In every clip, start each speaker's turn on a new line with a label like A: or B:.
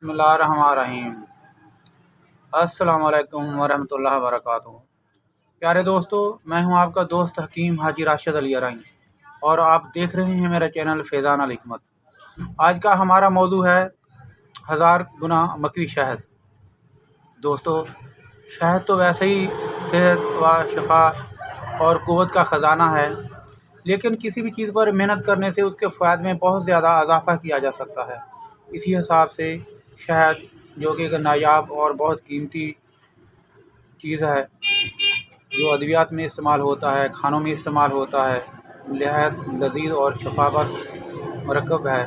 A: बिस्मिल्लाहिर्रहमानिर्रहीम। अस्सलाम वालेकुम वरहमतुल्लाहि वबरकातुहू। प्यारे दोस्तों, मैं हूं आपका दोस्त हकीम हाजी राशिद अली अरईं और आप देख रहे हैं मेरा चैनल फैज़ान अल हिकमत। आज का हमारा मौजू है 1000 गुना मकवी शहद। दोस्तों, शहद तो वैसे ही सेहत व शफा और क़ुव्वत का ख़जाना है, लेकिन किसी भी चीज़ पर मेहनत करने से उसके फ़ायदे में बहुत ज़्यादा इजाफ़ा किया जा सकता है। इसी हिसाब से शहद, जो कि एक नायाब और बहुत कीमती चीज़ है, जो अद्वियात में इस्तेमाल होता है, खानों में इस्तेमाल होता है, नहायत लज़ीज़ और शफ़ाफ़त मरकब है।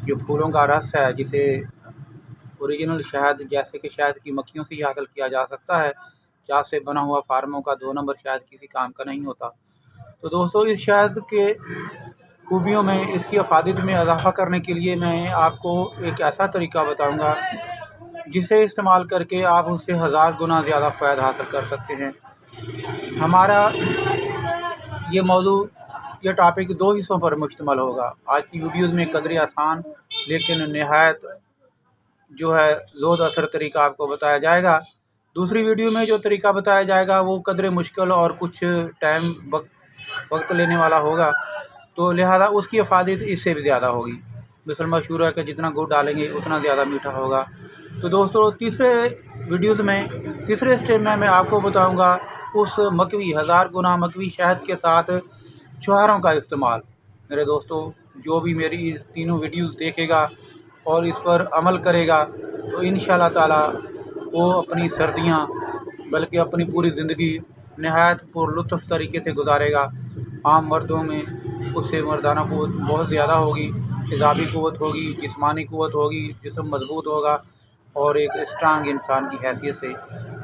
A: जो फूलों का रस है, जिसे ओरिजिनल शहद जैसे कि शहद की मक्खियों से ही हासिल किया जा सकता है। चाह से बना हुआ फार्मों का 2 नंबर शहद किसी काम का नहीं होता। तो दोस्तों, इस शहद के खूबियों में, इसकी अफादियत में इजाफ़ा करने के लिए मैं आपको एक ऐसा तरीका बताऊंगा जिसे इस्तेमाल करके आप उससे 1000 गुना ज़्यादा फ़ायदा हासिल कर सकते हैं। हमारा ये मौजू, ये टॉपिक 2 हिस्सों पर मुश्तमिल होगा। आज की वीडियोज़ में कदरे आसान लेकिन नहायत जो है ज़ोर असर तरीका आपको बताया जाएगा। दूसरी वीडियो में जो तरीका बताया जाएगा वो कदरे मुश्किल और कुछ टाइम वक्त लेने वाला होगा, तो लिहाजा उसकी अफादियत इससे भी ज़्यादा होगी। मिसल मशहूर है कि जितना गुड़ डालेंगे उतना ज़्यादा मीठा होगा। तो दोस्तों, तीसरे स्टेप में मैं आपको बताऊंगा उस मकवी 1000 गुना मकवी शहद के साथ छुहारों का इस्तेमाल। मेरे दोस्तों, जो भी मेरी तीनों वीडियोज़ देखेगा और इस पर अमल करेगा तो इंशाअल्लाह ताला वो अपनी सर्दियाँ, बल्कि अपनी पूरी ज़िंदगी नहायत पुरलुत्फ़ तरीके से गुजारेगा। आम मर्दों में उससे मर्दाना क़ुव्वत बहुत ज़्यादा होगी, तेज़ाबी क़ुव्वत होगी, जिस्मानी क़ुव्वत होगी, जिस्म मज़बूत होगा और एक स्ट्रांग इंसान की हैसियत से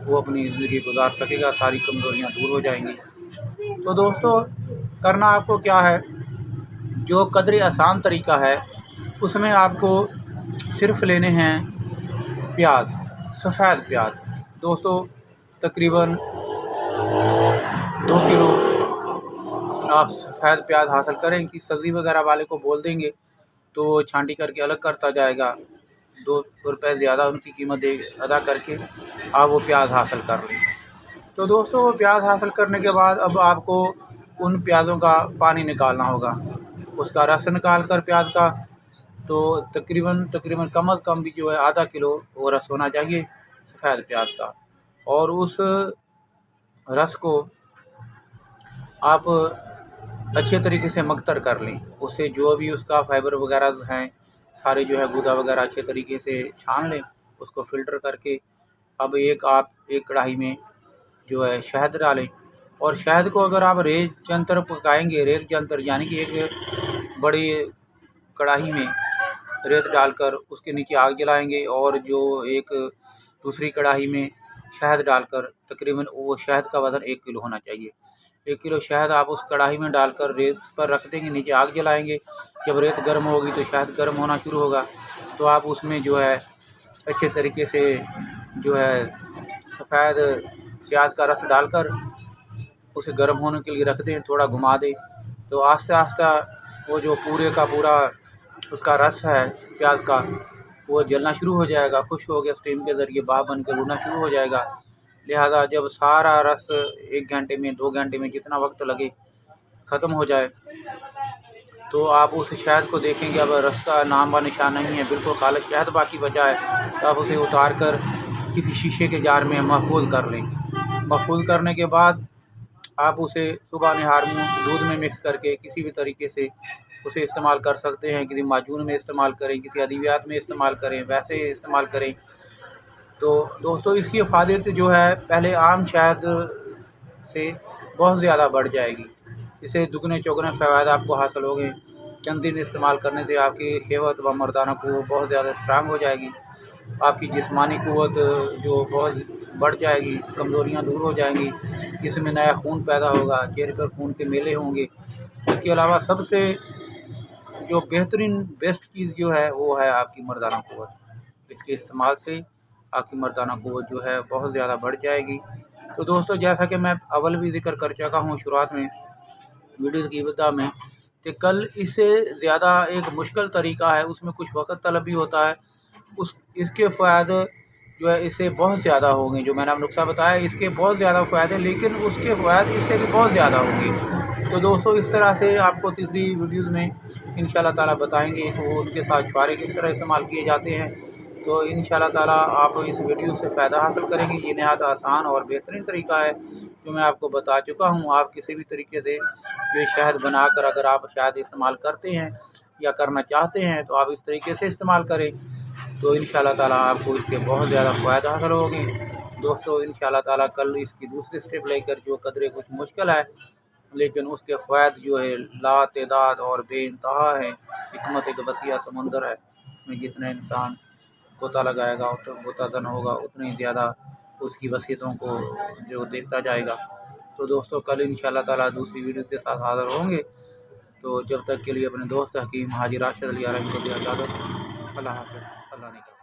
A: वो अपनी ज़िंदगी गुजार सकेगा, सारी कमज़ोरियाँ दूर हो जाएंगी। तो दोस्तों, करना आपको क्या है, जो कदरे आसान तरीका है उसमें आपको सिर्फ़ लेने हैं प्याज, सफ़ेद प्याज। दोस्तों, तकरीबन 2 किलो आप सफ़ेद प्याज हासिल करें कि सब्ज़ी वगैरह वाले को बोल देंगे तो छांटी करके अलग करता जाएगा। 2 रुपये ज़्यादा उनकी कीमत अदा करके आप वो प्याज हासिल कर लें। तो दोस्तों, वो प्याज हासिल करने के बाद अब आपको उन प्याज़ों का पानी निकालना होगा, उसका रस निकाल कर प्याज का। तो तकरीबन कम अज़ कम भी जो है आधा किलो वो रस होना चाहिए सफ़ेद प्याज का। और उस रस को आप अच्छे तरीके से मख्तर कर लें। उससे जो भी उसका फाइबर वगैरह हैं सारे जो है गूदा वगैरह अच्छे तरीके से छान लें। उसको फ़िल्टर करके अब एक कढ़ाई में जो है शहद डालें। और शहद को अगर आप रेत जंतर पकाएंगे, रेत जंतर यानी कि एक बड़ी कढ़ाई में रेत डालकर उसके नीचे आग जलाएंगे और जो एक दूसरी कढ़ाई में शहद डालकर, तकरीबन वो शहद का वज़न 1 किलो होना चाहिए। 1 किलो शहद आप उस कढ़ाई में डालकर रेत पर रख देंगे, नीचे आग जलाएंगे। जब रेत गर्म होगी तो शहद गर्म होना शुरू होगा, तो आप उसमें जो है अच्छे तरीके से जो है सफ़ेद प्याज का रस डालकर उसे गर्म होने के लिए रख दें, थोड़ा घुमा दें। तो आहिस्ता आहिस्ता वो जो पूरे का पूरा उसका रस है प्याज का, वो जलना शुरू हो जाएगा, खुश्क हो गया, स्टीम के ज़रिए भाप बन के उड़ना शुरू हो जाएगा। लिहाजा जब सारा रस 1 घंटे में, 2 घंटे में, जितना वक्त लगे, ख़त्म हो जाए, तो आप उस शहद को देखेंगे अब रस का नाम व निशान नहीं है, बिल्कुल खालिस शहद बाकी बचा है। तो आप उसे उतार कर किसी शीशे के जार में महफूज़ कर लें। महफूज़ करने के बाद आप उसे सुबह निहार में दूध में मिक्स करके किसी भी तरीके से उसे इस्तेमाल कर सकते हैं। किसी माजून में इस्तेमाल करें, किसी अद्वियात में इस्तेमाल करें, वैसे इस्तेमाल करें। तो दोस्तों, इसकी अफादियत जो है पहले आम शहद से बहुत ज़्यादा बढ़ जाएगी। इससे दुगने चौगुने फ़वायद आपको हासिल होंगे। चंद दिन इस्तेमाल करने से आपकी हेवत व मर्दाना क़ुव्वत बहुत ज़्यादा स्ट्रांग हो जाएगी। आपकी जिस्मानी क़ुव्वत जो बहुत बढ़ जाएगी, कमज़ोरियाँ दूर हो जाएंगी, इसमें नया खून पैदा होगा, चेहरे पर खून के मेले होंगे। इसके अलावा सबसे जो बेस्ट चीज़ जो है वो है आपकी मर्दाना क़ुव्वत। इसके इस्तेमाल से आपकी मर्दाना क़ुव्वत जो है बहुत ज़्यादा बढ़ जाएगी। तो दोस्तों, जैसा कि मैं अव्वल भी ज़िक्र कर चुका हूँ शुरुआत में, वीडियोज़ की इब्तिदा में, कि कल इससे ज़्यादा एक मुश्किल तरीका है, उसमें कुछ वक़्त तलब भी होता है उस इसके फ़ायदे जो है इससे बहुत ज़्यादा होंगे। जो मैंने अब नुस्खा बताया इसके बहुत ज़्यादा फ़ायदे, लेकिन उसके फ़वाइद इससे भी बहुत ज़्यादा होंगे। तो दोस्तों इस तरह से आपको तीसरी वीडियोज़ में इंशाअल्लाह ताला बताएँगे तो उनके साथ छुहारे किस तरह इस्तेमाल किए जाते हैं। तो इंशाअल्लाह ताला आप इस वीडियो से फ़ायदा हासिल करेंगे। ये नहायत आसान और बेहतरीन तरीका है जो मैं आपको बता चुका हूँ। आप किसी भी तरीके से ये शहद बनाकर अगर आप शहद इस्तेमाल करते हैं या करना चाहते हैं तो आप इस तरीके से इस्तेमाल करें, तो इंशाअल्लाह ताला आपको इसके बहुत ज़्यादा फ़ायदा हासिल होंगे। दोस्तों इंशाअल्लाह ताला कल इसकी दूसरी स्टेप लेकर, जो कदरे कुछ मुश्किल है लेकिन उसके फ़वाइद जो है लातेदाद और बेइंतहा हैं। हिकमत एक वसीआ समुंदर है, इसमें जितने इंसान गोता लगाएगा और गोताज़न होगा उतनी ज़्यादा उसकी वसीयतों को जो देखता जाएगा। तो दोस्तों कल इंशाअल्लाह ताला दूसरी वीडियो के साथ हाज़िर होंगे। तो जब तक के लिए अपने दोस्त हकीम हाजी राशिद अली अलैहि को दिया इजाज़त। अल्लाह हाफ़िज़। अल्लाह ने